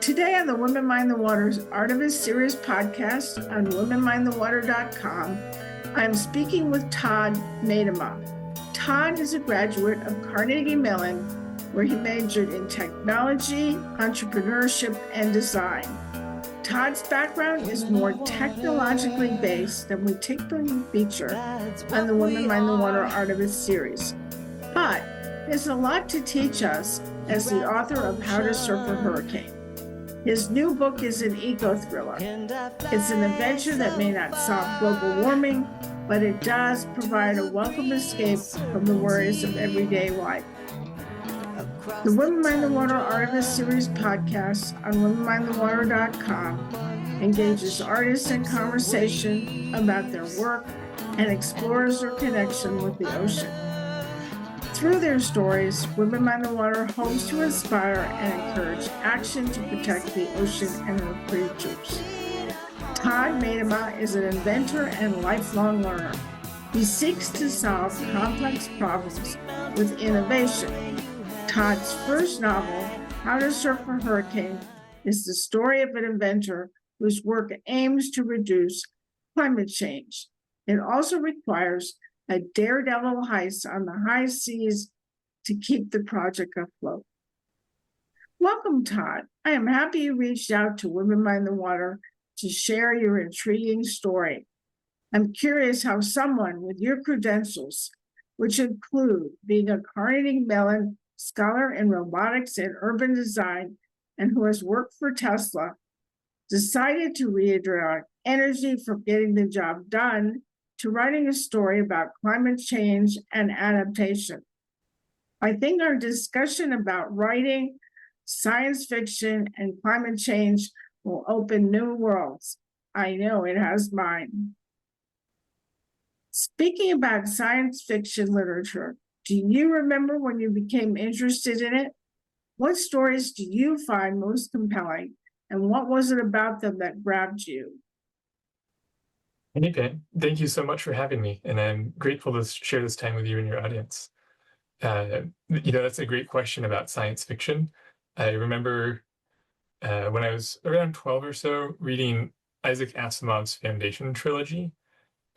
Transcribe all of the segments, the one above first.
Today on the Women Mind the Water's Artemis Series podcast on womenmindthewater.com, I'm speaking with Todd Medema. Todd is a graduate of Carnegie Mellon, where he majored in technology, entrepreneurship, and design. Todd's background is more technologically based than we typically feature on the Women Mind the Water Artemis series. But there's a lot to teach us as the author of How to Surf a Hurricane. His new book is an eco-thriller. It's an adventure that may not solve global warming, but it does provide a welcome escape from the worries of everyday life. The Women Mind the Water Artemis Series podcast on womenmindthewater.com engages artists in conversation about their work and explores their connection with the ocean. Through their stories, Women Mind the Water hopes to inspire and encourage action to protect the ocean and her creatures. Todd Medema is an inventor and lifelong learner. He seeks to solve complex problems with innovation. Todd's first novel, How to Surf a Hurricane, is the story of an inventor whose work aims to reduce climate change. It also requires a daredevil heist on the high seas to keep the project afloat. Welcome, Todd. I am happy you reached out to Women Mind the Water to share your intriguing story. I'm curious how someone with your credentials, which include being a Carnegie Mellon scholar in robotics and urban design, and who has worked for Tesla, decided to redirect energy from getting the job done to writing a story about climate change and adaptation. I think our discussion about writing, science fiction, and climate change will open new worlds. I know it has mine. Speaking about science fiction literature, do you remember when you became interested in it? What stories do you find most compelling, and what was it about them that grabbed you? Hey, Ben, thank you so much for having me, and I'm grateful to share this time with you and your audience. That's a great question about science fiction. I remember when I was around 12 or so, reading Isaac Asimov's Foundation trilogy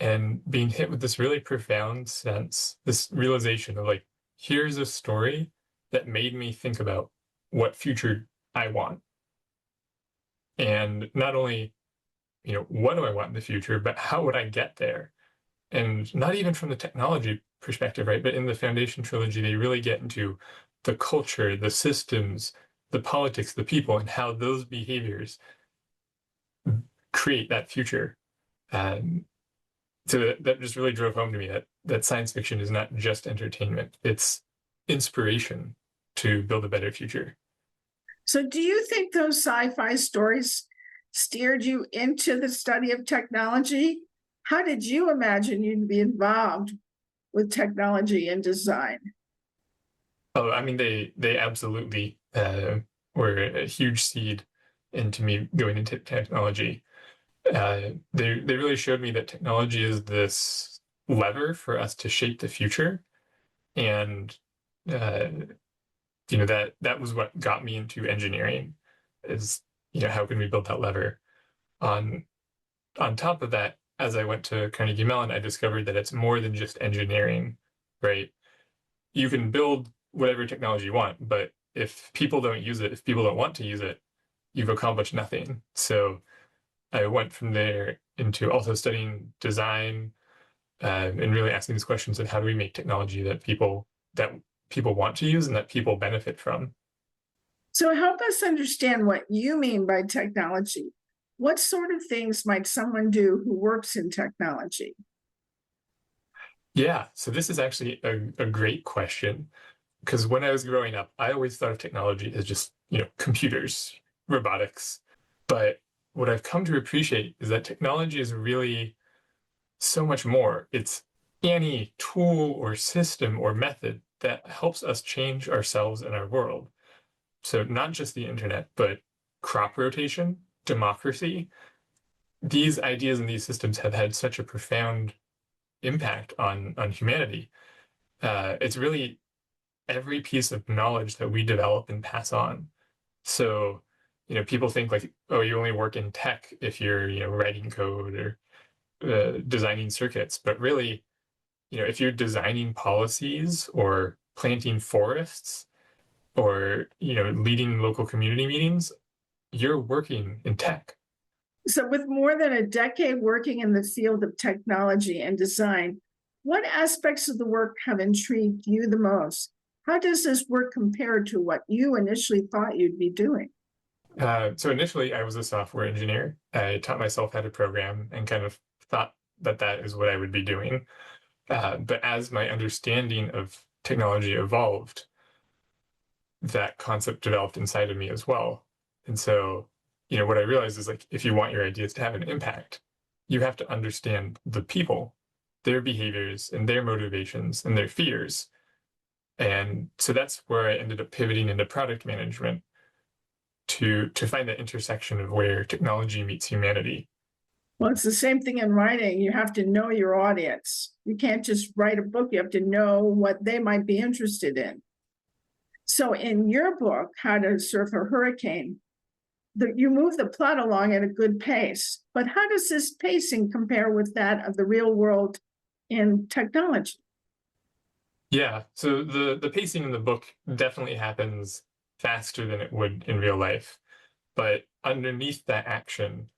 and being hit with this really profound sense, this realization of like, here's a story that made me think about what future I want. And not only what do I want in the future, but how would I get there? And not even from the technology perspective, right? But in the Foundation trilogy, they really get into the culture, the systems, the politics, the people, and how those behaviors create that future. So that just really drove home to me that science fiction is not just entertainment, it's inspiration to build a better future. So do you think those sci-fi stories steered you into the study of technology? How did you imagine you'd be involved with technology and design? Oh, I mean, they absolutely were a huge seed into me going into technology. They really showed me that technology is this lever for us to shape the future, and that was what got me into engineering. Is how can we build that lever? On top of that, as I went to Carnegie Mellon, I discovered that it's more than just engineering, right? You can build whatever technology you want, but if people don't use it, if people don't want to use it, you've accomplished nothing. So I went from there into also studying design and really asking these questions of how do we make technology that people want to use and that people benefit from. So help us understand what you mean by technology. What sort of things might someone do who works in technology? Yeah, so this is actually a great question, because when I was growing up, I always thought of technology as just, computers, robotics. But what I've come to appreciate is that technology is really so much more. It's any tool or system or method that helps us change ourselves and our world. So not just the internet, but crop rotation, democracy. These ideas and these systems have had such a profound impact on humanity. It's really every piece of knowledge that we develop and pass on. So, people think like, oh, you only work in tech if you're, writing code or designing circuits. But really, if you're designing policies or planting forests or, leading local community meetings, you're working in tech. So, with more than a decade working in the field of technology and design, what aspects of the work have intrigued you the most? How does this work compare to what you initially thought you'd be doing? So initially, I was a software engineer. I taught myself how to program and kind of thought that that is what I would be doing. But as my understanding of technology evolved, that concept developed inside of me as well. And so, what I realized is like, if you want your ideas to have an impact, you have to understand the people, their behaviors and their motivations and their fears. And so that's where I ended up pivoting into product management to find that intersection of where technology meets humanity. Well, it's the same thing in writing. You have to know your audience. You can't just write a book, you have to know what they might be interested in. So, in your book, How to Surf a Hurricane, you move the plot along at a good pace. But how does this pacing compare with that of the real world in technology? Yeah, so the pacing in the book definitely happens faster than it would in real life. But underneath that action,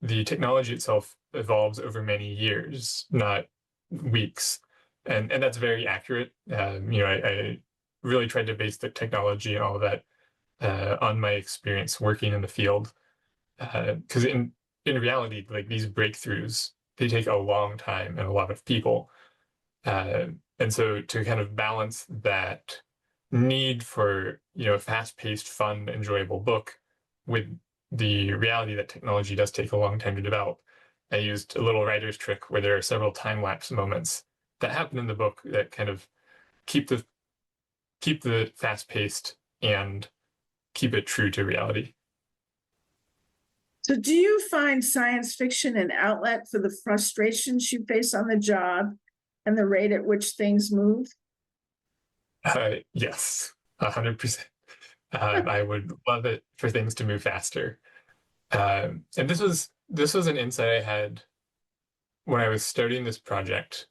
the technology itself evolves over many years, not weeks. And that's very accurate. I really tried to base the technology and all of that on my experience working in the field. Because in reality, like these breakthroughs, they take a long time and a lot of people. Uh, and so to kind of balance that need for, a fast-paced, fun, enjoyable book with the reality that technology does take a long time to develop, I used a little writer's trick where there are several time-lapse moments that happen in the book that kind of keep the fast-paced and keep it true to reality. So, do you find science fiction an outlet for the frustrations you face on the job and the rate at which things move? Yes, 100%. I would love it for things to move faster. And this was an insight I had when I was starting this project,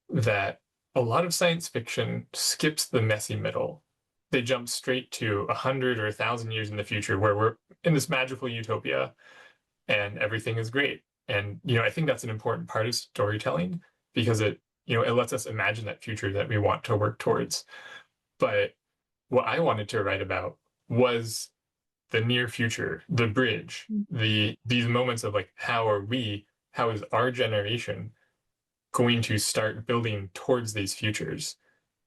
that a lot of science fiction skips the messy middle. They jump straight to 100 or 1,000 years in the future where we're in this magical utopia and everything is great. And I think that's an important part of storytelling because it lets us imagine that future that we want to work towards. But what I wanted to write about was the near future, the bridge, these moments of like, how is our generation going to start building towards these futures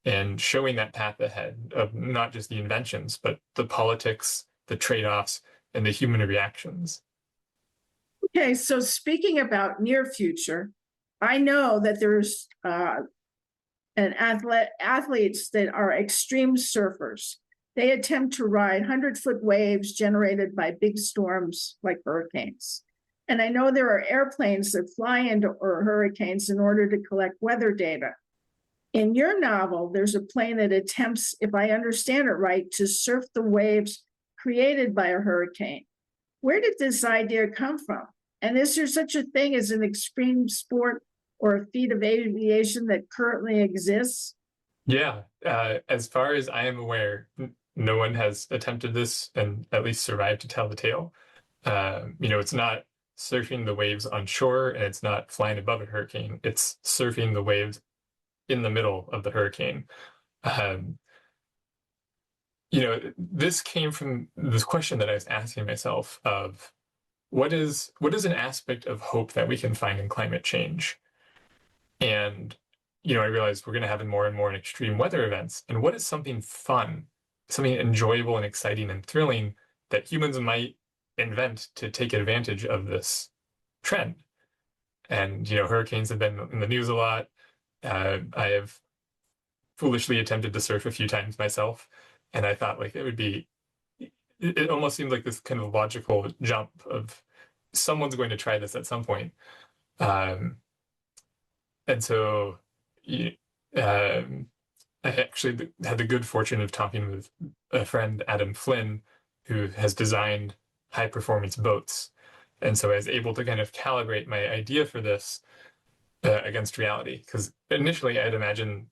and showing that path ahead of not just the inventions, but the politics, the trade-offs, and the human reactions. Okay, so speaking about near future, I know that there's athletes that are extreme surfers. They attempt to ride 100-foot waves generated by big storms like hurricanes. And I know there are airplanes that fly into hurricanes in order to collect weather data. In your novel, there's a plane that attempts, if I understand it right, to surf the waves created by a hurricane. Where did this idea come from? And is there such a thing as an extreme sport or a feat of aviation that currently exists? Yeah, as far as I am aware, no one has attempted this and at least survived to tell the tale. It's not surfing the waves on shore and it's not flying above a hurricane. It's surfing the waves in the middle of the hurricane. Um, this came from this question that I was asking myself of what is an aspect of hope that we can find in climate change? And, I realized we're going to have more and more extreme weather events. And what is something fun, something enjoyable and exciting and thrilling that humans might invent to take advantage of this trend? And, hurricanes have been in the news a lot. I have foolishly attempted to surf a few times myself. And I thought like it almost seemed like this kind of logical jump of someone's going to try this at some point. And so I actually had the good fortune of talking with a friend, Adam Flynn, who has designed high performance boats. And so I was able to kind of calibrate my idea for this against reality. Because initially I'd imagine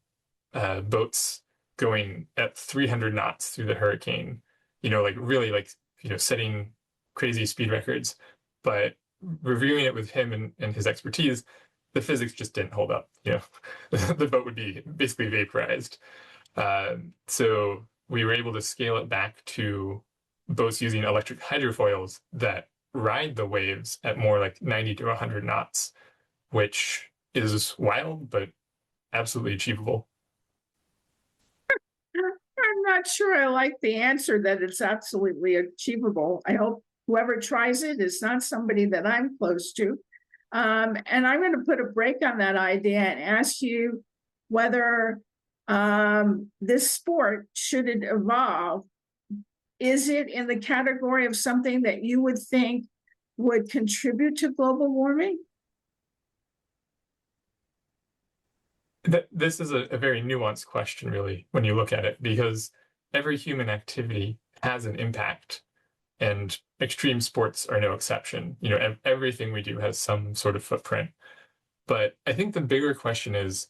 boats going at 300 knots through the hurricane, like really like, setting crazy speed records. But reviewing it with him and his expertise, the physics just didn't hold up. The boat would be basically vaporized. So we were able to scale it back to boats using electric hydrofoils that ride the waves at more like 90 to 100 knots, which is wild, but absolutely achievable. I'm not sure I like the answer that it's absolutely achievable. I hope whoever tries it is not somebody that I'm close to. And I'm going to put a break on that idea and ask you whether this sport, should it evolve, is it in the category of something that you would think would contribute to global warming? This is a very nuanced question, really, when you look at it, because every human activity has an impact, and extreme sports are no exception. Everything we do has some sort of footprint. But I think the bigger question is,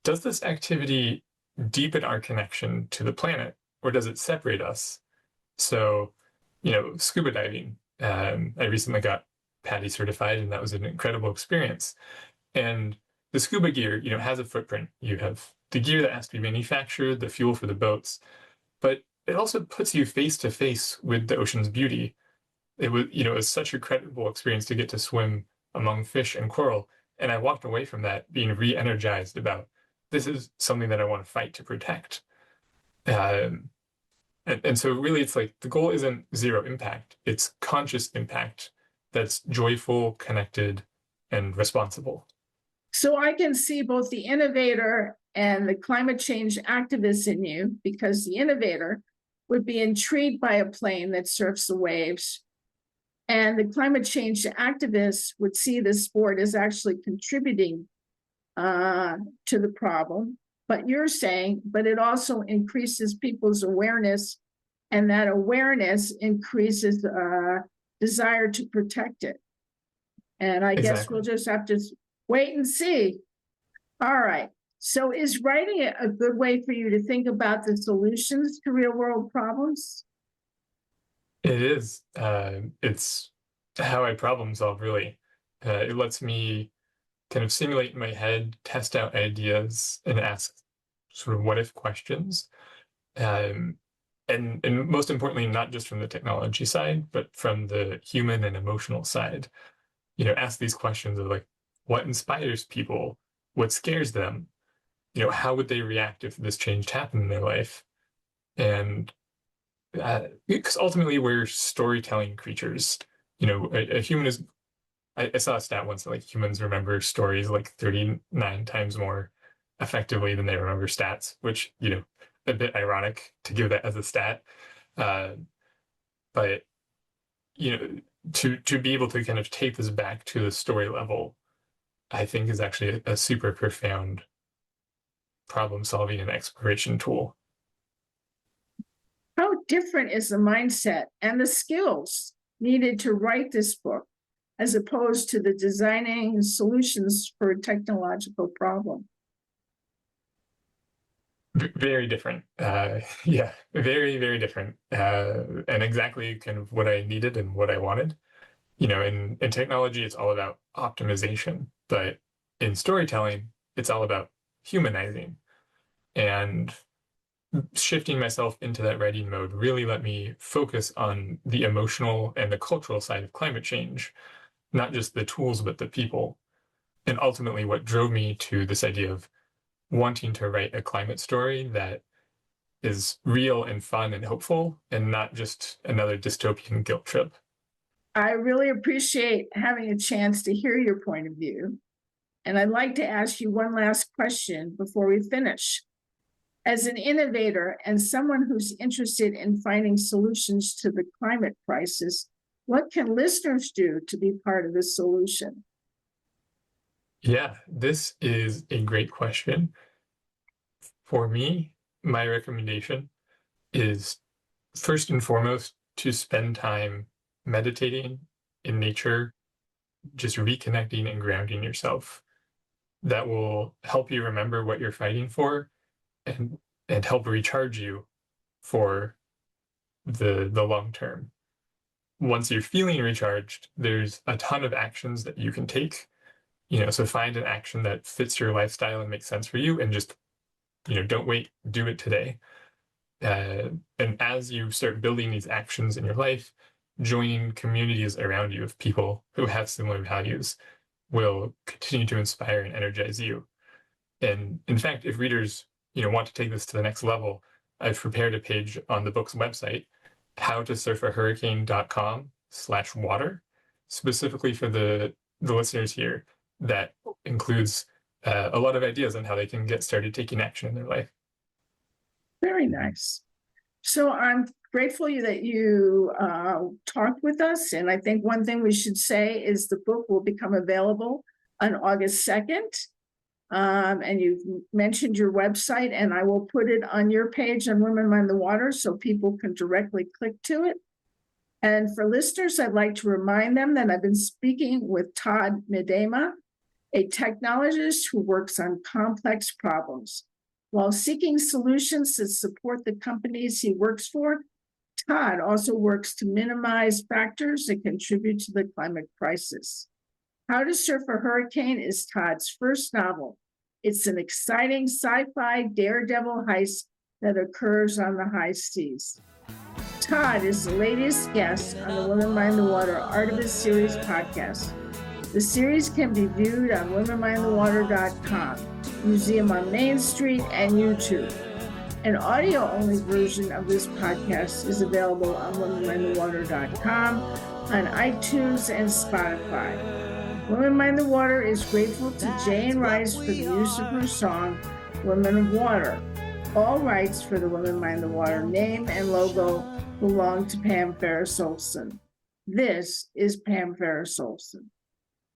does this activity deepen our connection to the planet, or does it separate us? So, scuba diving. I recently got PADI certified, and that was an incredible experience. And the scuba gear, has a footprint. You have the gear that has to be manufactured, the fuel for the boats, but it also puts you face to face with the ocean's beauty. It was such a credible experience to get to swim among fish and coral. And I walked away from that being re-energized about, this is something that I want to fight to protect. And so really it's like the goal isn't zero impact, it's conscious impact that's joyful, connected, and responsible. So I can see both the innovator and the climate change activist in you, because the innovator would be intrigued by a plane that surfs the waves, and the climate change activist would see this sport as actually contributing to the problem. But you're saying, but it also increases people's awareness, and that awareness increases desire to protect it. And I guess we'll just have to wait and see. All right. So is writing a good way for you to think about the solutions to real world problems? It is. It's how I problem solve, really. It lets me kind of simulate in my head, test out ideas, and ask sort of what if questions. And most importantly, not just from the technology side, but from the human and emotional side. Ask these questions of like, what inspires people? What scares them? How would they react if this change happened in their life? And because ultimately we're storytelling creatures. A human is, I saw a stat once that like humans remember stories like 39 times more effectively than they remember stats, which, a bit ironic to give that as a stat. But, to be able to kind of take this back to the story level, I think is actually a super profound problem solving and exploration tool. How different is the mindset and the skills needed to write this book as opposed to the designing solutions for a technological problem? Very different. Yeah, very, very different. And exactly kind of what I needed and what I wanted. In technology, it's all about optimization, but in storytelling, it's all about humanizing. And shifting myself into that writing mode really let me focus on the emotional and the cultural side of climate change, not just the tools, but the people. And ultimately, what drove me to this idea of wanting to write a climate story that is real and fun and hopeful, and not just another dystopian guilt trip. I really appreciate having a chance to hear your point of view. And I'd like to ask you one last question before we finish. As an innovator and someone who's interested in finding solutions to the climate crisis, what can listeners do to be part of the solution? Yeah, this is a great question. For me, my recommendation is first and foremost to spend time meditating in nature, just reconnecting and grounding yourself, that will help you remember what you're fighting for and help recharge you for the long term. Once you're feeling recharged, there's a ton of actions that you can take. So find an action that fits your lifestyle and makes sense for you, and just, don't wait, do it today. And as you start building these actions in your life, joining communities around you of people who have similar values will continue to inspire and energize you. And in fact, if readers, want to take this to the next level, I've prepared a page on the book's website, howtosurfahurricane.com/water, specifically for the listeners here, that includes a lot of ideas on how they can get started taking action in their life. Very nice. So I'm grateful that you talked with us. And I think one thing we should say is the book will become available on August 2nd. And you've mentioned your website, and I will put it on your page on Women Mind the Water so people can directly click to it. And for listeners, I'd like to remind them that I've been speaking with Todd Medema, a technologist who works on complex problems. While seeking solutions that support the companies he works for, Todd also works to minimize factors that contribute to the climate crisis. How to Surf a Hurricane is Todd's first novel. It's an exciting sci-fi daredevil heist that occurs on the high seas. Todd is the latest guest on the Women Mind the Water Artemis Series podcast. The series can be viewed on womenmindthewater.com, Museum on Main Street, and YouTube. An audio-only version of this podcast is available on womenmindthewater.com, on iTunes, and Spotify. Women Mind the Water is grateful to Jane Rice for the use of her song, Women of Water. All rights for the Women Mind the Water name and logo belong to Pam Ferris Olson. This is Pam Ferris Olson.